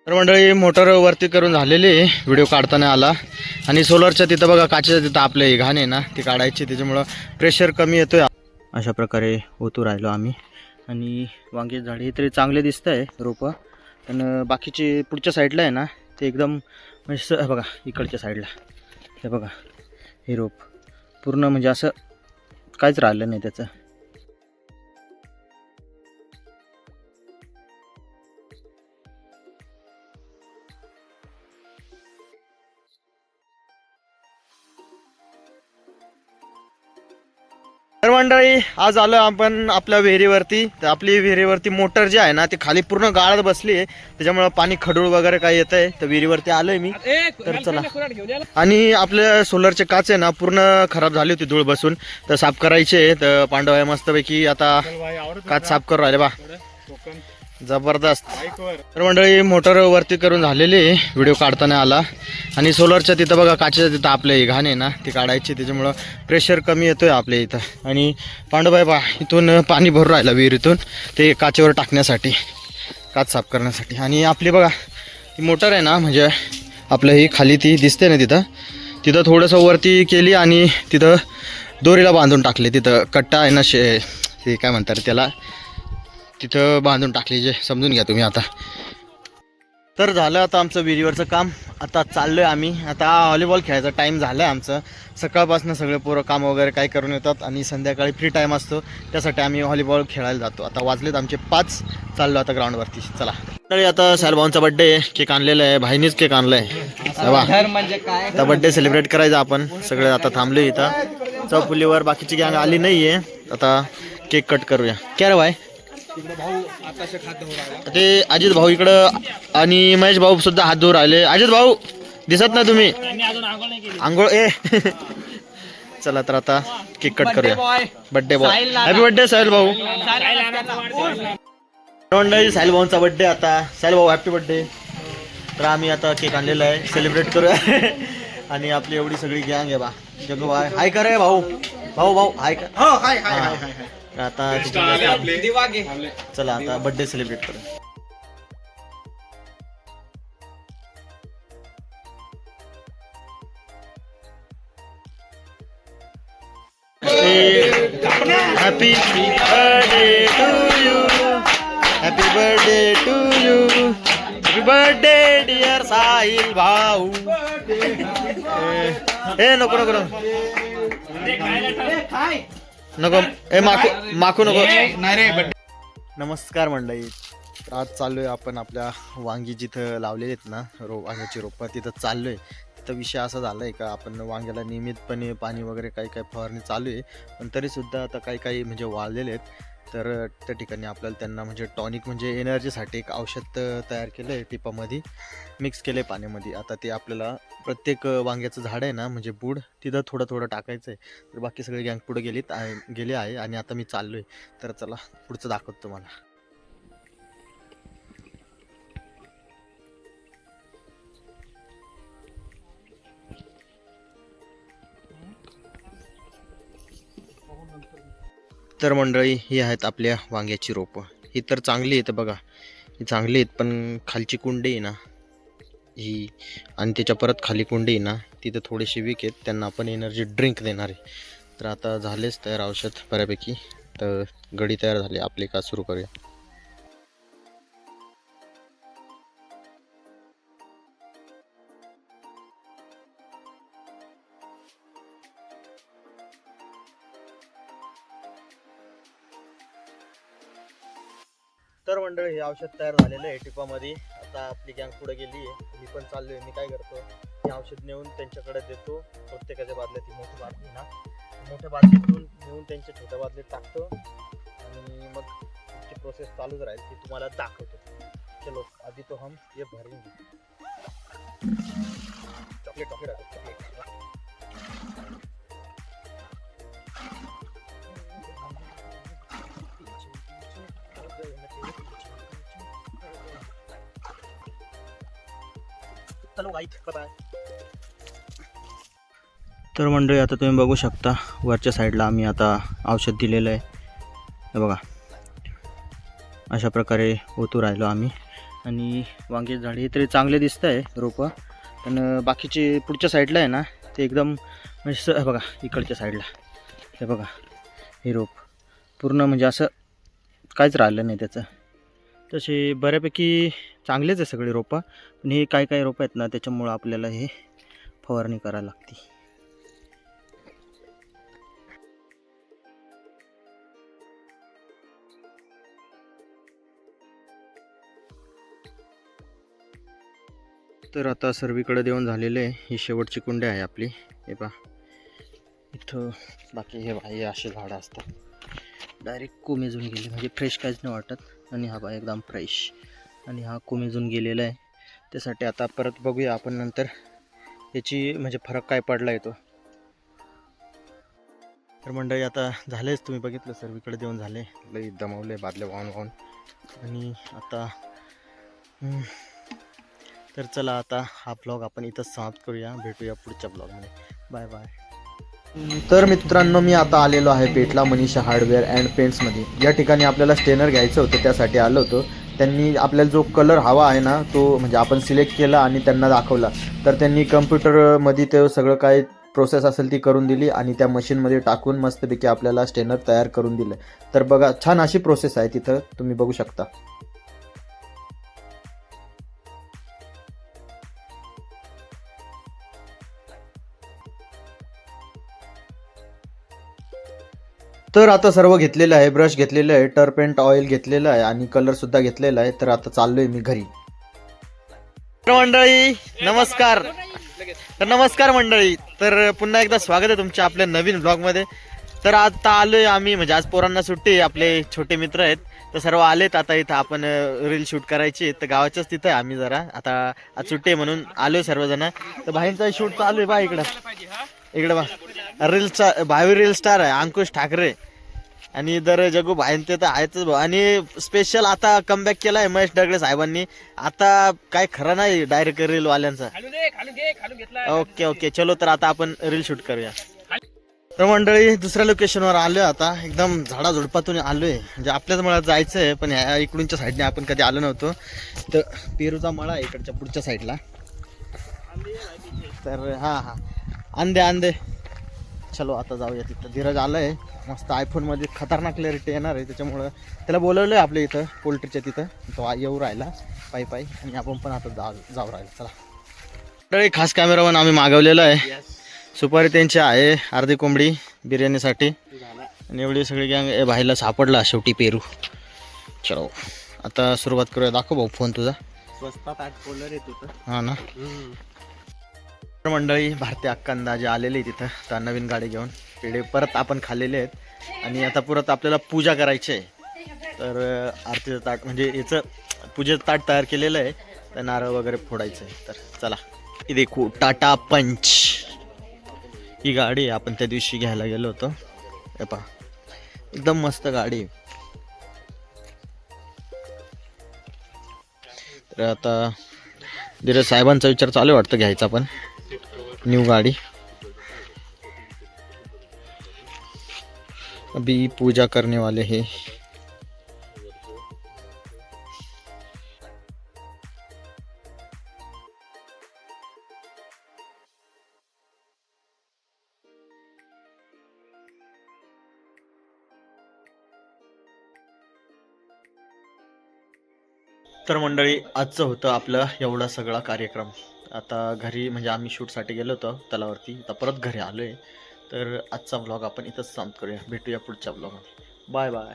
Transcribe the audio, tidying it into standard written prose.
तर मंडळी मोटर वरती करून झालेली व्हिडिओ काढताना आला आणि सोलरच्या तिथं बघा काचेच्या तिथं आपले घाण आहे ना ती काढायची, त्याच्यामुळं प्रेशर कमी येतोय. अशा प्रकारे ओतू राहिलो आम्ही. आणि वांगे झाडे तरी चांगले दिसत आहे रोपं, पण बाकीचे पुढच्या साईडला आहे ना ते एकदम म्हणजे बघा इकडच्या साईडला हे बघा हे रोप पूर्ण म्हणजे असं काहीच राहिलं नाही त्याचं. तर मंडळी आज आलो आपण आपल्या विहिरीवरती. तर आपली विहिरीवरती मोटर जी आहे ना ती खाली पूर्ण गाळत बसली आहे, त्याच्यामुळे पाणी खडूळ वगैरे काही येत आहे. तर विहिरीवरती आलोय मी. तर चला. आणि आपल्या सोलरचे काच आहे ना पूर्ण खराब झाली होती धूळ बसून, तर साफ करायचे. तर पांडव आहे मस्तपैकी आता काच साफ करून राहिले बा, जबरदस्त. तर मंडळी मोटर वरती करून झालेली व्हिडिओ काढताना आला आणि सोलरच्या तिथं बघा काचेच्या तिथं आपले घाण आहे ना ती काढायची, त्याच्यामुळं प्रेशर कमी येतोय आपल्या इथं. आणि पांडवबाई बा इथून पाणी भरून राहिलं विहिरीतून ते काचेवर टाकण्यासाठी, काच साफ करण्यासाठी. आणि आपली बघा ही मोटर आहे ना म्हणजे आपलं ही खाली ती दिसते ना तिथं थोडंसं वरती केली आणि तिथं दोरीला बांधून टाकले. तिथं कट्टा आहे ना हे काय म्हणतात त्याला, तिथं बांधून टाकले, जे समजून घ्या तुम्ही. आता तर झालं आता आमचं विहिरीवरचं काम. आता चाललोय आम्ही. आता व्हॉलीबॉल खेळायचा टाईम झालं आहे आमचं. सकाळपासून सगळे पोरं काम वगैरे काय करून येतात आणि संध्याकाळी फ्री टाईम असतो, त्यासाठी आम्ही व्हॉलीबॉल खेळायला जातो. आता वाजलेत आमचे 5. चाललो आता ग्राउंडवरती. चला. तरी आता साहेबभाऊंचा बड्डे, केक आणलेला आहे, भाईनीच केक आणलाय. म्हणजे काय आता बड्डे सेलिब्रेट करायचा आपण सगळे. आता थांबलो इथं चौपुलीवर, बाकीची गँग आली नाहीये. आता केक कट करूया. क्या रे भाई, ते अजित भाऊ इकडं आणि महेश भाऊ सुद्धा हात धुवून राहिले. अजित भाऊ दिसत नाही तुम्ही, आंघोळ चला तर आता केक कट करूया. Birthday boy, happy birthday Sahil भाऊ. साहिल भाऊंचा बर्थडे. आता साहिल भाऊ हॅपी बर्थडे. तर आम्ही आता केक आणलेला आहे, सेलिब्रेट करूया. आणि आपली एवढी सगळी गँग आहे बा. जगू भाई हाय कर रे भाऊ, भाऊ हाय कर. आता चला आता बर्थडे सेलिब्रेट करू. Happy birthday to you, happy birthday to you, happy birthday dear Sahil भाऊ. नको नको नको माखू नको. नमस्कार मंडळी. आज चाललोय आपण आपल्या वांगी जिथं लावलेले आहेत ना वांग्याची रोपं, तिथं चाललोय. तिथं विषय असा झालाय का आपण वांग्याला नियमितपणे पाणी वगैरे काही फवारणी चालू आहे, पण तरीसुद्धा आता काही म्हणजे वाळलेले आहेत. तर त्या ठिकाणी आपल्याला त्यांना म्हणजे टॉनिक म्हणजे एनर्जीसाठी एक औषध तयार केलं आहे, टिपामध्ये मिक्स केलं आहे पाण्यामध्ये. आता ते आपल्याला प्रत्येक वांग्याचं झाड आहे ना म्हणजे बूड तिथं थोडं टाकायचं आहे. तर बाकी सगळे गँग पुढे गेले आहे आणि आता मी चाललो आहे. तर चला पुढचं दाखवतो तुम्हाला. तर मंडळी ही आहेत आपल्या वांग्याची रोपं. ही तर चांगली आहेत बघा, ही चांगली आहेत, पण खालची कुंडी आहे ना ही आणि त्याच्या परत खाली कुंडी आहे ना तिथं थोडीशी वीक आहेत, त्यांना आपण एनर्जी ड्रिंक देणार आहे. तर आता झालेच तयार औषध बऱ्यापैकी. तर गडी तयार झाली आपली, का सुरू करूया. तर मंडळी हे औषध तयार झालेलं आहे टिपामध्ये. आता आपली गँग पुढे गेली आहे, मी पण चाललोय. मी काय करतो, हे औषध नेऊन त्यांच्याकडे देतो. प्रत्येकाच्या बादलीत ही मोठी बादली ना, मोठ्या बादलीतून नेऊन त्यांच्या छोट्या बादलीत टाकतो आणि मग तुमची प्रोसेस चालूच राहील, ती तुम्हाला दाखवतो. चलो आधी तो हम ये भरेंगे. चॉकलेट चॉकलेट तर मंडळी आता तुम्ही बघू शकता वरच्या साईडला आम्ही आता औषध दिलेलं आहे. हे बघा अशा प्रकारे ओतू राहिलो आम्ही. आणि वांगे झाड हे तरी चांगले दिसत आहे रोपं. पण बाकीचे पुढच्या साईडला आहे ना ते एकदम म्हणजे बघा इकडच्या साईडला हे बघा हे रोप पूर्ण म्हणजे असं काहीच राहिलं नाही त्याचं. तसे बऱ्यापैकी चांगलेच आहे सगळे रोपं. पण हे काय काय रोपं आहेत ना त्याच्यामुळं आपल्याला हे फवारणी करायला लागते. तर आता सर्वीकडे देऊन झालेले आहे. ही शेवटची कुंडी आहे आपली. हे पहा इथं बाकी हे हे असे झाडं असतात डायरेक्ट कोमेजून गेले म्हणजे फ्रेश काहीच नाही वाटत. आणि हा बा एकदम फ्रेश आणि हा कोमेजून गेलेला आहे. त्यासाठी आता परत बघूया आपण नंतर याची म्हणजे फरक काय पडला आहे तो. तर मंडळी आता झालेच तुम्ही बघितलं सर्वीकडे देऊन झाले. लई दमवले बादले वाहून वाहून. आणि आता तर चला आता हा ब्लॉग आपण इथंच समाप्त करूया. भेटूया पुढच्या ब्लॉगमध्ये. Bye bye. तर मित्रांनो मी आता आलेलो आहे पेठला मनीषा हार्डवेअर अँड पेंट्समध्ये. या ठिकाणी आपल्याला स्टेनर घ्यायचं होतं त्यासाठी आलो होतो. त्यांनी आपल्याला जो कलर हवा आहे ना तो म्हणजे आपण सिलेक्ट केला आणि त्यांना दाखवला. तर त्यांनी कम्प्युटरमध्ये ते सगळं काय प्रोसेस असेल ती करून दिली आणि त्या मशीनमध्ये टाकून मस्तपैकी आपल्याला स्टेनर तयार करून दिलं. तर बघा छान अशी प्रोसेस आहे तिथं तुम्ही बघू शकता. तर आता सर्व घेतलेलं आहे. ब्रश घेतलेलं आहे, टर्पेंट ऑइल घेतलेलं आहे आणि कलरसुद्धा घेतलेला आहे. तर आता चाललोय मी घरी. मंडळी नमस्कार. तर नमस्कार मंडळी. तर पुन्हा एकदा स्वागत आहे तुमच्या आपल्या नवीन ब्लॉगमध्ये. तर आता आलोय आम्ही म्हणजे आज पोरांना सुट्टी. आपले छोटे मित्र आहेत तर सर्व आलेत. आता इथं आपण रील शूट करायची तर गावाच्याच तिथं आहे आम्ही जरा. आता आज सुट्टी आहे म्हणून आलोय सर्वजण. तर भाईंचा शूट चालू आहे बा इकडं. इकडे बा रीलचा भावी रील स्टार आहे अंकुश ठाकरे. आणि दर जगू भाईन ते तर आहेतच भाऊ. आणि स्पेशल आता कमबॅक केलाय महेश डगळे साहेबांनी. आता काय खरं नाही डायरेक्ट रील वाल्यांचा. ओके ओके चलो. तर आता आपण रील शूट करूया. तर मंडळी दुसऱ्या लोकेशनवर आलोय आता. एकदम झाडाझुडपातून आलोय म्हणजे आपल्याच मळ्यात जायचं आहे पण ह्या इकडूनच्या साईडने आपण कधी आलो नव्हतो. तर पेरूचा मळा आहे इकडच्या पुढच्या साईडला. तर हां हां आंदे चलो आता जाऊया तिथं. धीरज आलाय मस्त आयफोनमध्ये खतरनाक क्लॅरिटी येणार आहे त्याच्यामुळं त्याला बोलवलं आहे आपल्या इथं पोल्ट्रीच्या तिथं. तो येऊ राहिला पायी पायी आणि आपण पण आता जाऊ राहिला. चला मंडळी खास कॅमेरामन आम्ही मागवलेला आहे. सुपारी त्यांची आहे अर्धी कोंबडी बिर्याणीसाठी. आणि एवढी सगळी गँग भाईला सापडला शेवटी पेरू. चलो आता सुरुवात करूया. दाखव भाऊ फोन तुझा. स्वस्तात 8 कॉलर येत होतं. हां ना. मंडळी भारतीय अक्का अंदाजे आलेले तिथं. तर नवीन गाडी घेऊन पेढे परत आपण खाल्लेले आहेत आणि आता परत आपल्याला पूजा करायची आहे. तर आरतीचं ताट म्हणजे याचं पूजेचं ताट तयार केलेलं आहे. तर नारळ वगैरे फोडायचं आहे. तर चला हे देखो टाटा पंच ही गाडी आपण त्या दिवशी घ्यायला गेलो होतो. हे पहा एकदम मस्त गाडी. तर आता धीरज साहेबांचा विचार चालू वाटतं घ्यायचा पण न्यू गाड़ी. अभी पूजा करने वाले हैं. तर मंडळी आजचं होतं आपलं एवढा सगळा कार्यक्रम. आता घरी म्हणजे आम्ही शूटसाठी गेलो होतो तलावरती. आता परत घरी आलोय. तर आजचा ब्लॉग आपण इथंच समाप्त करूया. भेटूया पुढच्या ब्लॉगमध्ये. Bye bye.